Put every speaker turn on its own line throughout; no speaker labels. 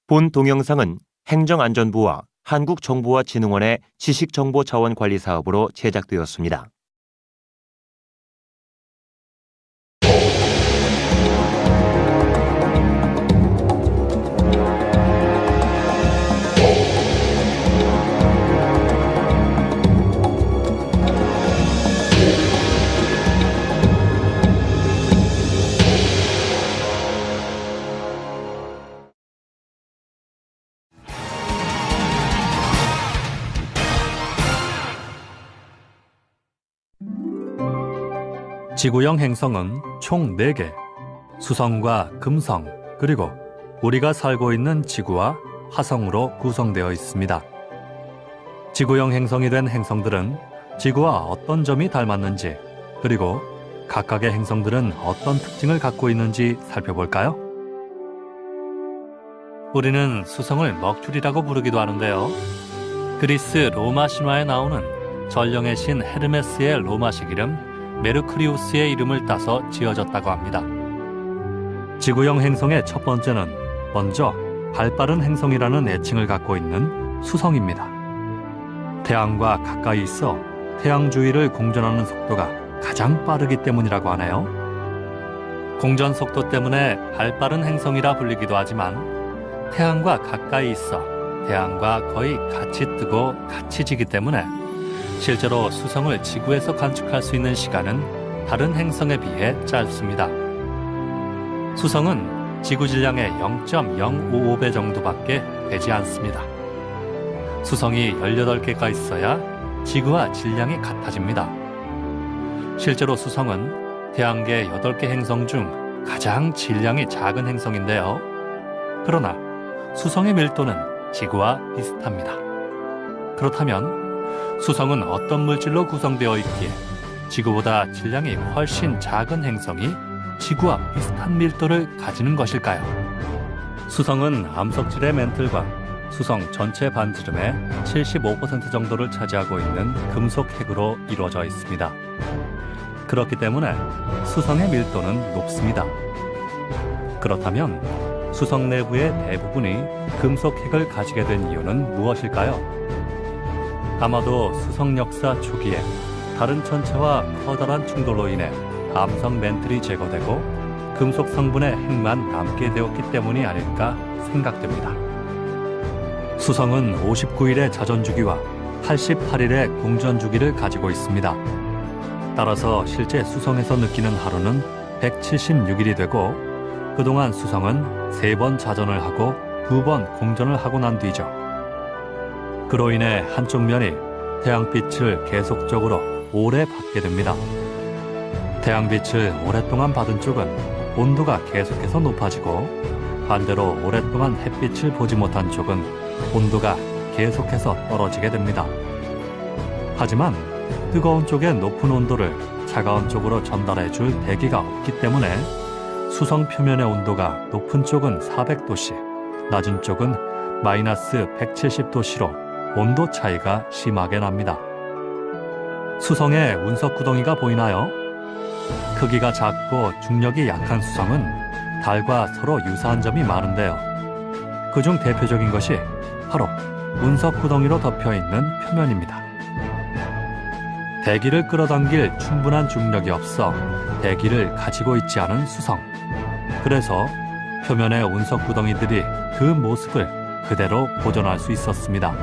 본 동영상은 행정안전부와 한국정보화진흥원의 지식정보자원관리 사업으로 제작되었습니다.
지구형 행성은 총 4개, 수성과 금성, 그리고 우리가 살고 있는 지구와 화성으로 구성되어 있습니다. 지구형 행성이 된 행성들은 지구와 어떤 점이 닮았는지, 그리고 각각의 행성들은 어떤 특징을 갖고 있는지 살펴볼까요? 우리는 수성을 먹줄이라고 부르기도 하는데요. 그리스 로마 신화에 나오는 전령의 신 헤르메스의 로마식 이름 메르크리우스의 이름을 따서 지어졌다고 합니다. 지구형 행성의 첫 번째는 먼저 발빠른 행성이라는 애칭을 갖고 있는 수성입니다. 태양과 가까이 있어 태양 주위를 공전하는 속도가 가장 빠르기 때문이라고 하네요. 공전 속도 때문에 발빠른 행성이라 불리기도 하지만 태양과 가까이 있어 태양과 거의 같이 뜨고 같이 지기 때문에 실제로 수성을 지구에서 관측할 수 있는 시간은 다른 행성에 비해 짧습니다. 수성은 지구 질량의 0.055배 정도밖에 되지 않습니다. 수성이 18개가 있어야 지구와 질량이 같아집니다. 실제로 수성은 태양계 8개 행성 중 가장 질량이 작은 행성인데요. 그러나 수성의 밀도는 지구와 비슷합니다. 그렇다면 수성은 어떤 물질로 구성되어 있기에 지구보다 질량이 훨씬 작은 행성이 지구와 비슷한 밀도를 가지는 것일까요? 수성은 암석질의 멘틀과 수성 전체 반지름의 75% 정도를 차지하고 있는 금속 핵으로 이루어져 있습니다. 그렇기 때문에 수성의 밀도는 높습니다. 그렇다면 수성 내부의 대부분이 금속 핵을 가지게 된 이유는 무엇일까요? 아마도 수성 역사 초기에 다른 천체와 커다란 충돌로 인해 암석 멘틀이 제거되고 금속 성분의 핵만 남게 되었기 때문이 아닐까 생각됩니다. 수성은 59일의 자전주기와 88일의 공전주기를 가지고 있습니다. 따라서 실제 수성에서 느끼는 하루는 176일이 되고 그동안 수성은 3번 자전을 하고 2번 공전을 하고 난 뒤죠. 그로 인해 한쪽 면이 태양빛을 계속적으로 오래 받게 됩니다. 태양빛을 오랫동안 받은 쪽은 온도가 계속해서 높아지고 반대로 오랫동안 햇빛을 보지 못한 쪽은 온도가 계속해서 떨어지게 됩니다. 하지만 뜨거운 쪽의 높은 온도를 차가운 쪽으로 전달해줄 대기가 없기 때문에 수성 표면의 온도가 높은 쪽은 400도씨, 낮은 쪽은 마이너스 170도씨로 온도 차이가 심하게 납니다. 수성에 운석 구덩이가 보이나요? 크기가 작고 중력이 약한 수성은 달과 서로 유사한 점이 많은데요. 그중 대표적인 것이 바로 운석 구덩이로 덮여있는 표면입니다. 대기를 끌어당길 충분한 중력이 없어 대기를 가지고 있지 않은 수성. 그래서 표면의 운석 구덩이들이 그 모습을 그대로 보존할 수 있었습니다.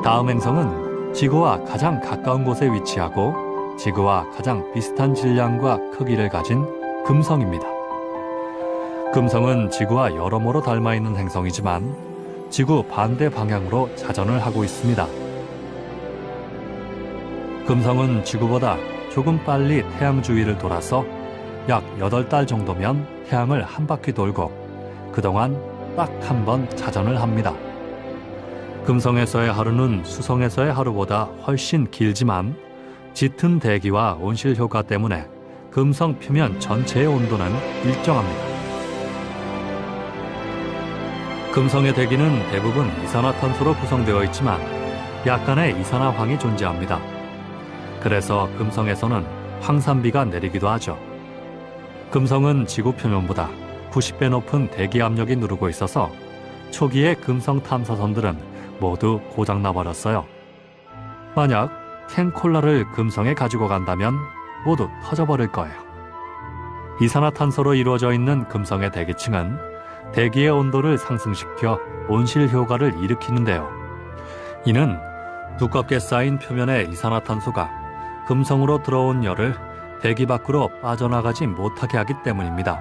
다음 행성은 지구와 가장 가까운 곳에 위치하고 지구와 가장 비슷한 질량과 크기를 가진 금성입니다. 금성은 지구와 여러모로 닮아있는 행성이지만 지구 반대 방향으로 자전을 하고 있습니다. 금성은 지구보다 조금 빨리 태양 주위를 돌아서 약 8달 정도면 태양을 한 바퀴 돌고 그동안 딱 한 번 자전을 합니다. 금성에서의 하루는 수성에서의 하루보다 훨씬 길지만 짙은 대기와 온실 효과 때문에 금성 표면 전체의 온도는 일정합니다. 금성의 대기는 대부분 이산화탄소로 구성되어 있지만 약간의 이산화황이 존재합니다. 그래서 금성에서는 황산비가 내리기도 하죠. 금성은 지구 표면보다 90배 높은 대기 압력이 누르고 있어서 초기의 금성 탐사선들은 모두 고장나 버렸어요. 만약 캔콜라를 금성에 가지고 간다면 모두 터져버릴 거예요. 이산화탄소로 이루어져 있는 금성의 대기층은 대기의 온도를 상승시켜 온실 효과를 일으키는데요. 이는 두껍게 쌓인 표면의 이산화탄소가 금성으로 들어온 열을 대기 밖으로 빠져나가지 못하게 하기 때문입니다.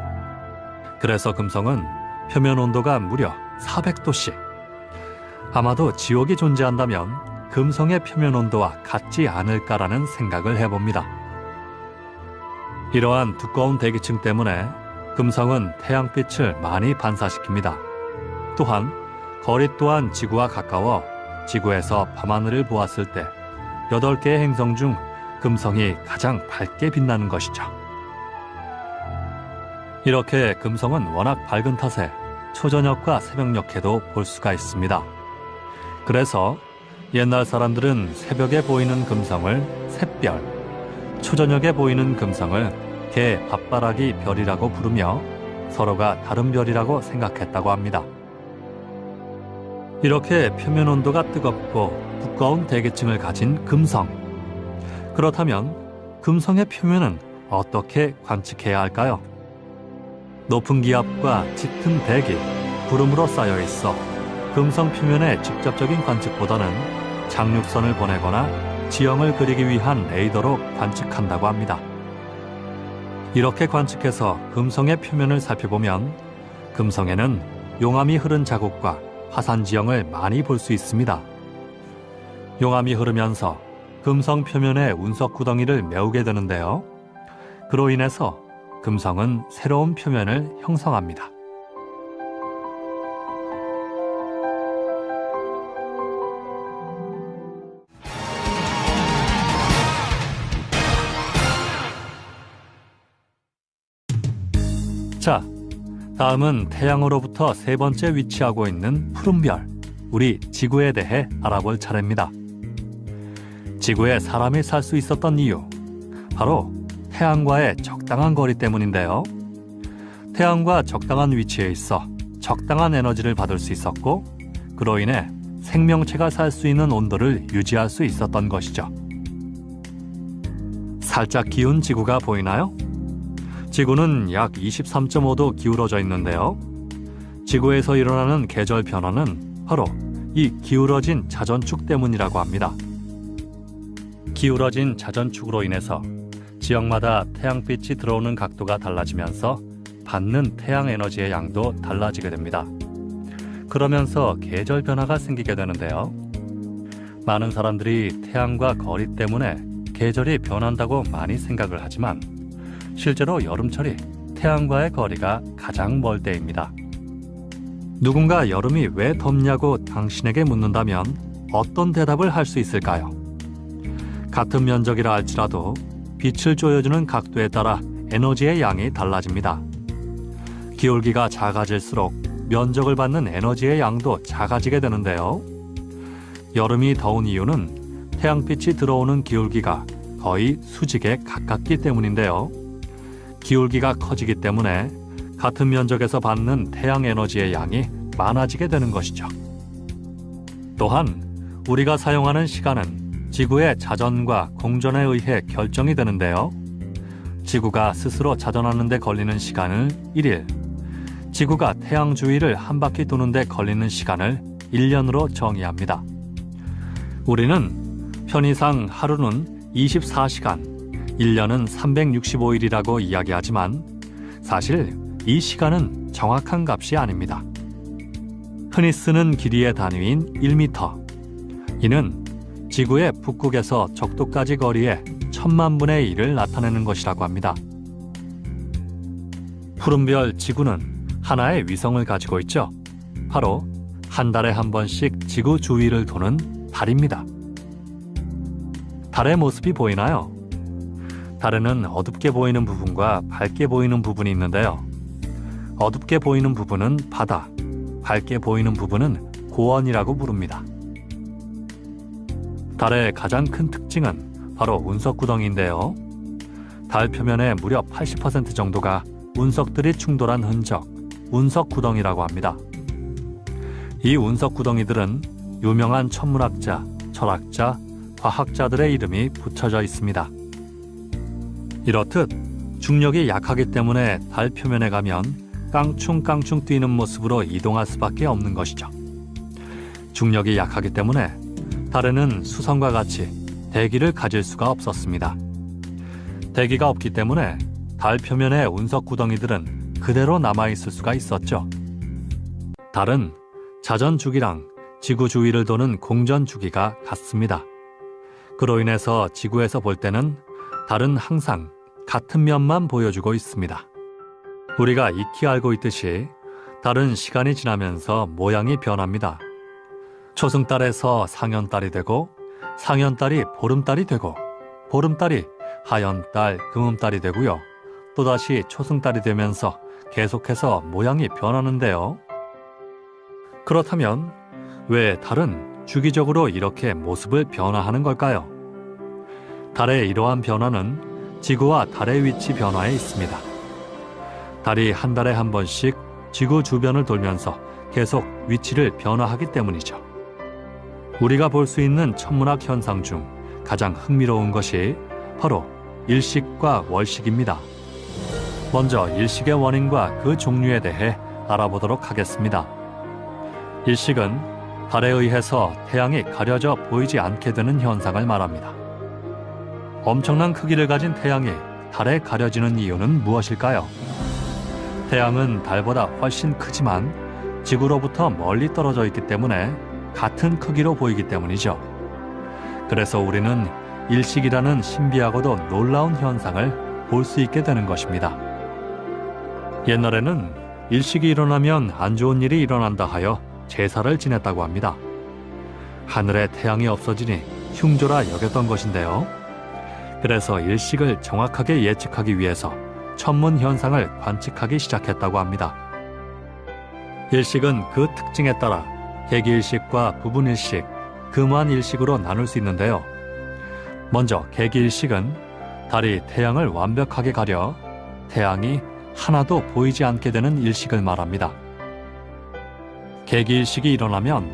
그래서 금성은 표면 온도가 무려 400도씨. 아마도 지옥이 존재한다면 금성의 표면 온도와 같지 않을까라는 생각을 해봅니다. 이러한 두꺼운 대기층 때문에 금성은 태양빛을 많이 반사시킵니다. 또한 거리 또한 지구와 가까워 지구에서 밤하늘을 보았을 때 8개의 행성 중 금성이 가장 밝게 빛나는 것이죠. 이렇게 금성은 워낙 밝은 탓에 초저녁과 새벽녘에도 볼 수가 있습니다. 그래서 옛날 사람들은 새벽에 보이는 금성을 샛별, 초저녁에 보이는 금성을 개 밥바라기 별이라고 부르며 서로가 다른 별이라고 생각했다고 합니다. 이렇게 표면 온도가 뜨겁고 두꺼운 대기층을 가진 금성. 그렇다면 금성의 표면은 어떻게 관측해야 할까요? 높은 기압과 짙은 대기, 구름으로 쌓여 있어 금성 표면의 직접적인 관측보다는 장륙선을 보내거나 지형을 그리기 위한 레이더로 관측한다고 합니다. 이렇게 관측해서 금성의 표면을 살펴보면 금성에는 용암이 흐른 자국과 화산 지형을 많이 볼 수 있습니다. 용암이 흐르면서 금성 표면의 운석 구덩이를 메우게 되는데요. 그로 인해서 금성은 새로운 표면을 형성합니다. 자, 다음은 태양으로부터 세 번째 위치하고 있는 푸른 별, 우리 지구에 대해 알아볼 차례입니다. 지구에 사람이 살 수 있었던 이유, 바로 태양과의 적당한 거리 때문인데요. 태양과 적당한 위치에 있어 적당한 에너지를 받을 수 있었고, 그로 인해 생명체가 살 수 있는 온도를 유지할 수 있었던 것이죠. 살짝 기운 지구가 보이나요? 지구는 약 23.5도 기울어져 있는데요. 지구에서 일어나는 계절 변화는 바로 이 기울어진 자전축 때문이라고 합니다. 기울어진 자전축으로 인해서 지역마다 태양빛이 들어오는 각도가 달라지면서 받는 태양 에너지의 양도 달라지게 됩니다. 그러면서 계절 변화가 생기게 되는데요. 많은 사람들이 태양과 거리 때문에 계절이 변한다고 많이 생각을 하지만 실제로 여름철이 태양과의 거리가 가장 멀 때입니다. 누군가 여름이 왜 덥냐고 당신에게 묻는다면 어떤 대답을 할 수 있을까요? 같은 면적이라 할지라도 빛을 조여주는 각도에 따라 에너지의 양이 달라집니다. 기울기가 작아질수록 면적을 받는 에너지의 양도 작아지게 되는데요. 여름이 더운 이유는 태양빛이 들어오는 기울기가 거의 수직에 가깝기 때문인데요. 기울기가 커지기 때문에 같은 면적에서 받는 태양 에너지의 양이 많아지게 되는 것이죠. 또한 우리가 사용하는 시간은 지구의 자전과 공전에 의해 결정이 되는데요. 지구가 스스로 자전하는 데 걸리는 시간을 1일, 지구가 태양 주위를 한 바퀴 도는 데 걸리는 시간을 1년으로 정의합니다. 우리는 편의상 하루는 24시간, 1년은 365일이라고 이야기하지만 사실 이 시간은 정확한 값이 아닙니다. 흔히 쓰는 길이의 단위인 1m. 이는 지구의 북극에서 적도까지 거리의 1000만 분의 1을 나타내는 것이라고 합니다. 푸른별 지구는 하나의 위성을 가지고 있죠. 바로 한 달에 한 번씩 지구 주위를 도는 달입니다. 달의 모습이 보이나요? 달에는 어둡게 보이는 부분과 밝게 보이는 부분이 있는데요. 어둡게 보이는 부분은 바다, 밝게 보이는 부분은 고원이라고 부릅니다. 달의 가장 큰 특징은 바로 운석구덩이인데요. 달 표면의 무려 80% 정도가 운석들이 충돌한 흔적, 운석구덩이라고 합니다. 이 운석구덩이들은 유명한 천문학자, 철학자, 과학자들의 이름이 붙여져 있습니다. 이렇듯 중력이 약하기 때문에 달 표면에 가면 깡충깡충 뛰는 모습으로 이동할 수밖에 없는 것이죠. 중력이 약하기 때문에 달에는 수성과 같이 대기를 가질 수가 없었습니다. 대기가 없기 때문에 달 표면의 운석 구덩이들은 그대로 남아있을 수가 있었죠. 달은 자전 주기랑 지구 주위를 도는 공전 주기가 같습니다. 그로 인해서 지구에서 볼 때는 달은 항상 같은 면만 보여주고 있습니다. 우리가 익히 알고 있듯이 달은 시간이 지나면서 모양이 변합니다. 초승달에서 상현달이 되고 상현달이 보름달이 되고 보름달이 하현달, 금음달이 되고요. 또다시 초승달이 되면서 계속해서 모양이 변하는데요. 그렇다면 왜 달은 주기적으로 이렇게 모습을 변화하는 걸까요? 달의 이러한 변화는 지구와 달의 위치 변화에 있습니다. 달이 한 달에 한 번씩 지구 주변을 돌면서 계속 위치를 변화하기 때문이죠. 우리가 볼 수 있는 천문학 현상 중 가장 흥미로운 것이 바로 일식과 월식입니다. 먼저 일식의 원인과 그 종류에 대해 알아보도록 하겠습니다. 일식은 달에 의해서 태양이 가려져 보이지 않게 되는 현상을 말합니다. 엄청난 크기를 가진 태양이 달에 가려지는 이유는 무엇일까요? 태양은 달보다 훨씬 크지만 지구로부터 멀리 떨어져 있기 때문에 같은 크기로 보이기 때문이죠. 그래서 우리는 일식이라는 신비하고도 놀라운 현상을 볼 수 있게 되는 것입니다. 옛날에는 일식이 일어나면 안 좋은 일이 일어난다 하여 제사를 지냈다고 합니다. 하늘에 태양이 없어지니 흉조라 여겼던 것인데요. 그래서 일식을 정확하게 예측하기 위해서 천문 현상을 관측하기 시작했다고 합니다. 일식은 그 특징에 따라 개기일식과 부분일식, 금환일식으로 나눌 수 있는데요. 먼저 개기일식은 달이 태양을 완벽하게 가려 태양이 하나도 보이지 않게 되는 일식을 말합니다. 개기일식이 일어나면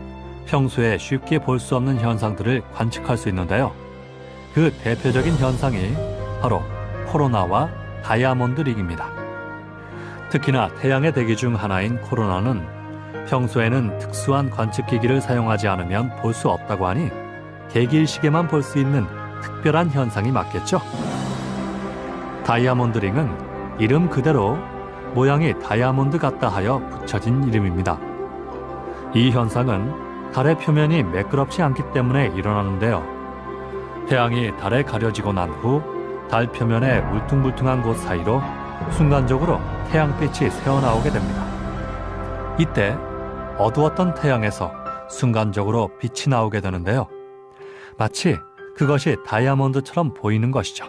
평소에 쉽게 볼 수 없는 현상들을 관측할 수 있는데요. 그 대표적인 현상이 바로 코로나와 다이아몬드 릭입니다. 특히나 태양의 대기 중 하나인 코로나는 평소에는 특수한 관측기기를 사용하지 않으면 볼 수 없다고 하니 개기일식에만 볼 수 있는 특별한 현상이 맞겠죠? 다이아몬드 링은 이름 그대로 모양이 다이아몬드 같다 하여 붙여진 이름입니다. 이 현상은 달의 표면이 매끄럽지 않기 때문에 일어나는데요. 태양이 달에 가려지고 난 후 달 표면의 울퉁불퉁한 곳 사이로 순간적으로 태양빛이 새어나오게 됩니다. 이때 어두웠던 태양에서 순간적으로 빛이 나오게 되는데요. 마치 그것이 다이아몬드처럼 보이는 것이죠.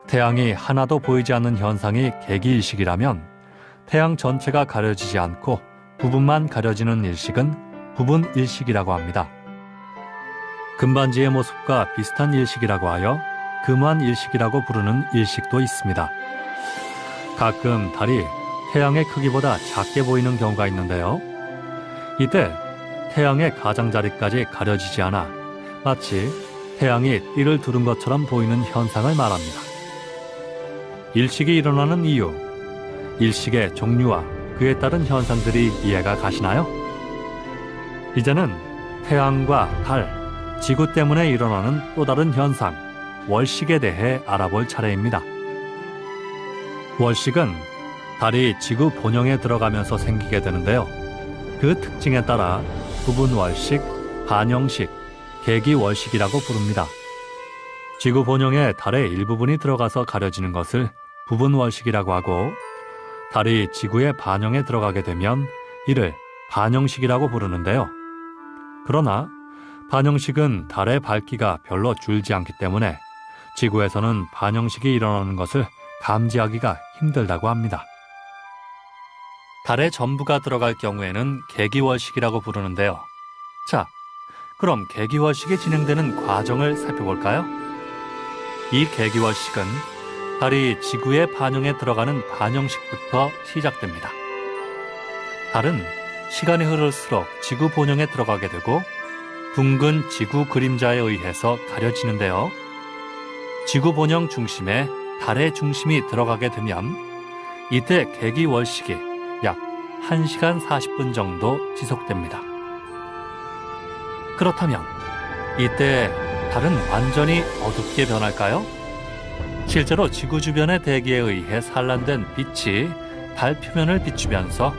태양이 하나도 보이지 않는 현상이 개기일식이라면 태양 전체가 가려지지 않고 부분만 가려지는 일식은 부분일식이라고 합니다. 금반지의 모습과 비슷한 일식이라고 하여 금환일식이라고 부르는 일식도 있습니다. 가끔 달이 태양의 크기보다 작게 보이는 경우가 있는데요. 이때 태양의 가장자리까지 가려지지 않아 마치 태양이 띠를 두른 것처럼 보이는 현상을 말합니다. 일식이 일어나는 이유, 일식의 종류와 그에 따른 현상들이 이해가 가시나요? 이제는 태양과 달, 지구 때문에 일어나는 또 다른 현상, 월식에 대해 알아볼 차례입니다. 월식은 달이 지구 본영에 들어가면서 생기게 되는데요. 그 특징에 따라 부분월식, 반영식, 개기월식이라고 부릅니다. 지구 본영에 달의 일부분이 들어가서 가려지는 것을 부분월식이라고 하고, 달이 지구의 반영에 들어가게 되면 이를 반영식이라고 부르는데요. 그러나 반영식은 달의 밝기가 별로 줄지 않기 때문에 지구에서는 반영식이 일어나는 것을 감지하기가 힘들다고 합니다. 달의 전부가 들어갈 경우에는 개기월식이라고 부르는데요. 자, 그럼 개기월식이 진행되는 과정을 살펴볼까요? 이 개기월식은 달이 지구의 반영에 들어가는 반영식부터 시작됩니다. 달은 시간이 흐를수록 지구 본영에 들어가게 되고 둥근 지구 그림자에 의해서 가려지는데요. 지구 본영 중심에 달의 중심이 들어가게 되면 이때 개기월식이 약 1시간 40분 정도 지속됩니다. 그렇다면 이때 달은 완전히 어둡게 변할까요? 실제로 지구 주변의 대기에 의해 산란된 빛이 달 표면을 비추면서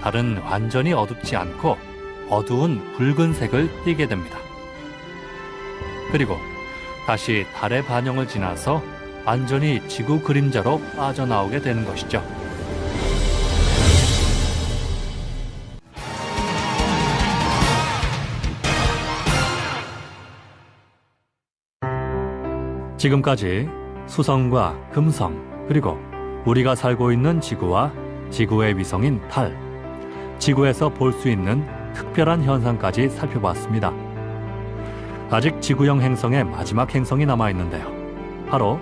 달은 완전히 어둡지 않고 어두운 붉은색을 띠게 됩니다. 그리고 다시 달의 반영을 지나서 완전히 지구 그림자로 빠져나오게 되는 것이죠. 지금까지 수성과 금성, 그리고 우리가 살고 있는 지구와 지구의 위성인 달, 지구에서 볼 수 있는 특별한 현상까지 살펴봤습니다. 아직 지구형 행성의 마지막 행성이 남아있는데요. 바로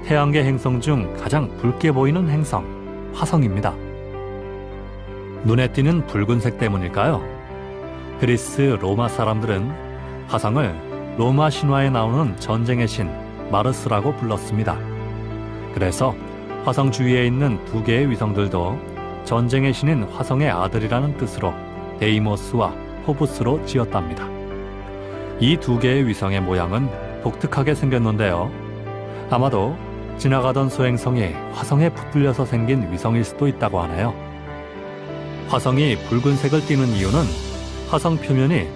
태양계 행성 중 가장 붉게 보이는 행성, 화성입니다. 눈에 띄는 붉은색 때문일까요? 그리스 로마 사람들은 화성을 로마 신화에 나오는 전쟁의 신 마르스라고 불렀습니다. 그래서 화성 주위에 있는 두 개의 위성들도 전쟁의 신인 화성의 아들이라는 뜻으로 데이모스와 포부스로 지었답니다. 이 두 개의 위성의 모양은 독특하게 생겼는데요. 아마도 지나가던 소행성이 화성에 붙들려서 생긴 위성일 수도 있다고 하네요. 화성이 붉은색을 띠는 이유는 화성 표면이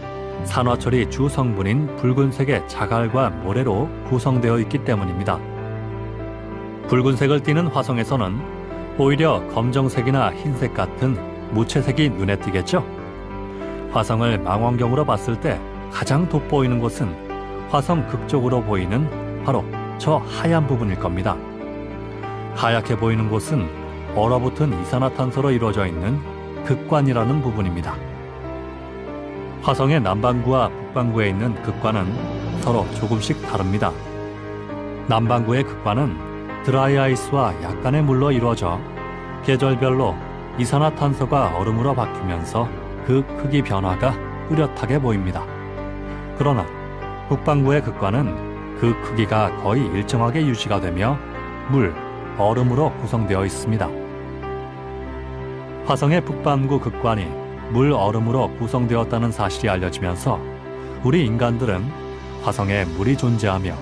산화철이 주 성분인 붉은색의 자갈과 모래로 구성되어 있기 때문입니다. 붉은색을 띠는 화성에서는 오히려 검정색이나 흰색 같은 무채색이 눈에 띄겠죠? 화성을 망원경으로 봤을 때 가장 돋보이는 곳은 화성 극쪽으로 보이는 바로 저 하얀 부분일 겁니다. 하얗게 보이는 곳은 얼어붙은 이산화탄소로 이루어져 있는 극관이라는 부분입니다. 화성의 남반구와 북반구에 있는 극관은 서로 조금씩 다릅니다. 남반구의 극관은 드라이 아이스와 약간의 물로 이루어져 계절별로 이산화탄소가 얼음으로 바뀌면서 그 크기 변화가 뚜렷하게 보입니다. 그러나 북반구의 극관은 그 크기가 거의 일정하게 유지가 되며 물, 얼음으로 구성되어 있습니다. 화성의 북반구 극관이 물, 얼음으로 구성되었다는 사실이 알려지면서 우리 인간들은 화성에 물이 존재하며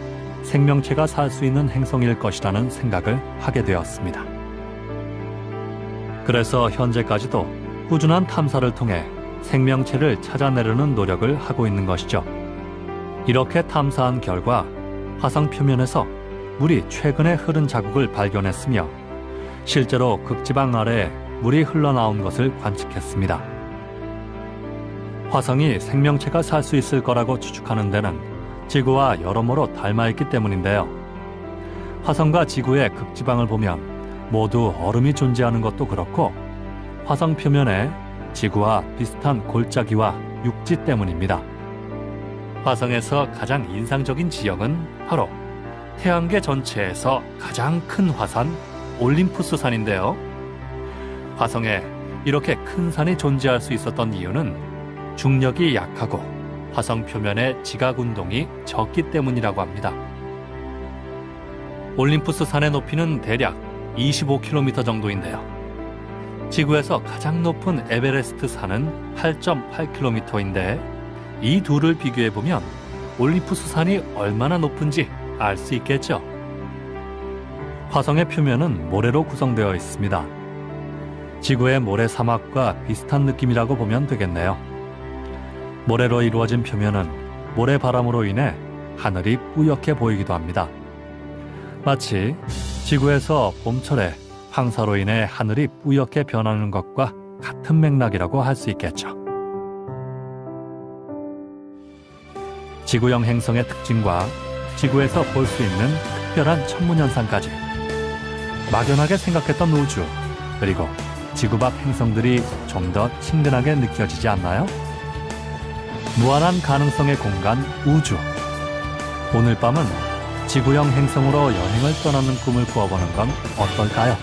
생명체가 살 수 있는 행성일 것이라는 생각을 하게 되었습니다. 그래서 현재까지도 꾸준한 탐사를 통해 생명체를 찾아내려는 노력을 하고 있는 것이죠. 이렇게 탐사한 결과 화성 표면에서 물이 최근에 흐른 자국을 발견했으며 실제로 극지방 아래에 물이 흘러나온 것을 관측했습니다. 화성이 생명체가 살 수 있을 거라고 추측하는 데는 지구와 여러모로 닮아있기 때문인데요. 화성과 지구의 극지방을 보면 모두 얼음이 존재하는 것도 그렇고 화성 표면에 지구와 비슷한 골짜기와 육지 때문입니다. 화성에서 가장 인상적인 지역은 바로 태양계 전체에서 가장 큰 화산 올림푸스 산인데요. 화성에 이렇게 큰 산이 존재할 수 있었던 이유는 중력이 약하고 화성 표면의 지각 운동이 적기 때문이라고 합니다. 올림푸스 산의 높이는 대략 25km 정도인데요. 지구에서 가장 높은 에베레스트 산은 8.8km인데 이 둘을 비교해보면 올림푸스 산이 얼마나 높은지 알 수 있겠죠. 화성의 표면은 모래로 구성되어 있습니다. 지구의 모래 사막과 비슷한 느낌이라고 보면 되겠네요. 모래로 이루어진 표면은 모래바람으로 인해 하늘이 뿌옇게 보이기도 합니다. 마치 지구에서 봄철에 황사로 인해 하늘이 뿌옇게 변하는 것과 같은 맥락이라고 할 수 있겠죠. 지구형 행성의 특징과 지구에서 볼 수 있는 특별한 천문현상까지 막연하게 생각했던 우주, 그리고 지구 밖 행성들이 좀 더 친근하게 느껴지지 않나요? 무한한 가능성의 공간 우주. 오늘 밤은 지구형 행성으로 여행을 떠나는 꿈을 꾸어보는 건 어떨까요?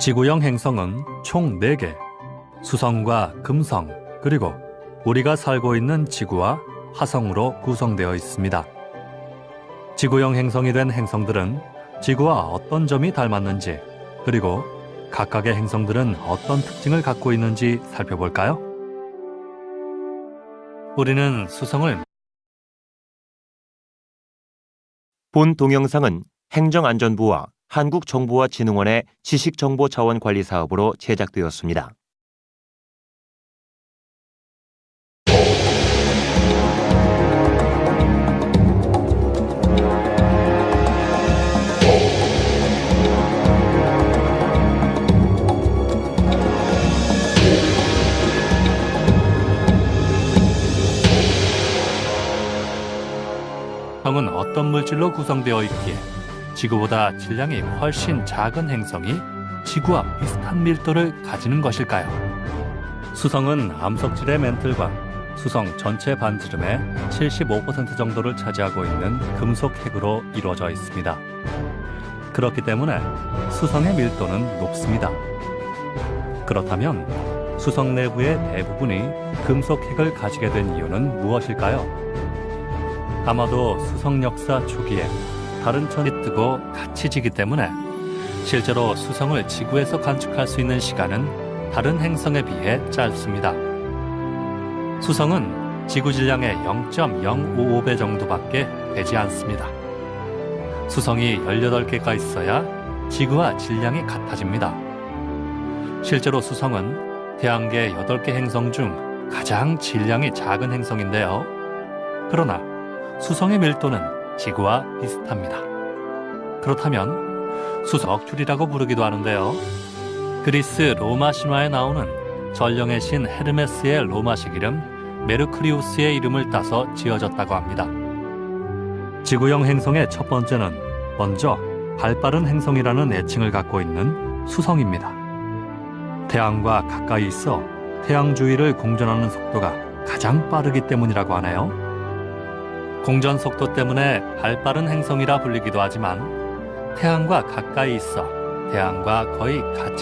지구형 행성은 총 4개, 수성과 금성, 그리고 우리가 살고 있는 지구와 화성으로 구성되어 있습니다. 지구형 행성이 된 행성들은 지구와 어떤 점이 닮았는지, 그리고 각각의 행성들은 어떤 특징을 갖고 있는지 살펴볼까요? 우리는 수성을
본 동영상은 행정안전부와 한국정보화진흥원의 지식정보자원관리 사업으로 제작되었습니다.
행성은 어떤 물질로 구성되어 있기에 지구보다 질량이 훨씬 작은 행성이 지구와 비슷한 밀도를 가지는 것일까요? 수성은 암석질의 멘틀과 수성 전체 반지름의 75% 정도를 차지하고 있는 금속 핵으로 이루어져 있습니다. 그렇기 때문에 수성의 밀도는 높습니다. 그렇다면 수성 내부의 대부분이 금속 핵을 가지게 된 이유는 무엇일까요? 아마도 수성 역사 초기에 다른 천이 뜨고 같이 지기 때문에 실제로 수성을 지구에서 관측할 수 있는 시간은 다른 행성에 비해 짧습니다. 수성은 지구 질량의 0.055배 정도밖에 되지 않습니다. 수성이 18개가 있어야 지구와 질량이 같아집니다. 실제로 수성은 태양계 8개 행성 중 가장 질량이 작은 행성인데요. 그러나 수성의 밀도는 지구와 비슷합니다. 그렇다면 수석줄이라고 부르기도 하는데요. 그리스 로마 신화에 나오는 전령의 신 헤르메스의 로마식 이름 메르크리우스의 이름을 따서 지어졌다고 합니다. 지구형 행성의 첫 번째는 먼저 발빠른 행성이라는 애칭을 갖고 있는 수성입니다. 태양과 가까이 있어 태양 주위를 공전하는 속도가 가장 빠르기 때문이라고 하네요. 공전 속도 때문에 발빠른 행성이라 불리기도 하지만 태양과 가까이 있어 태양과 거의 같이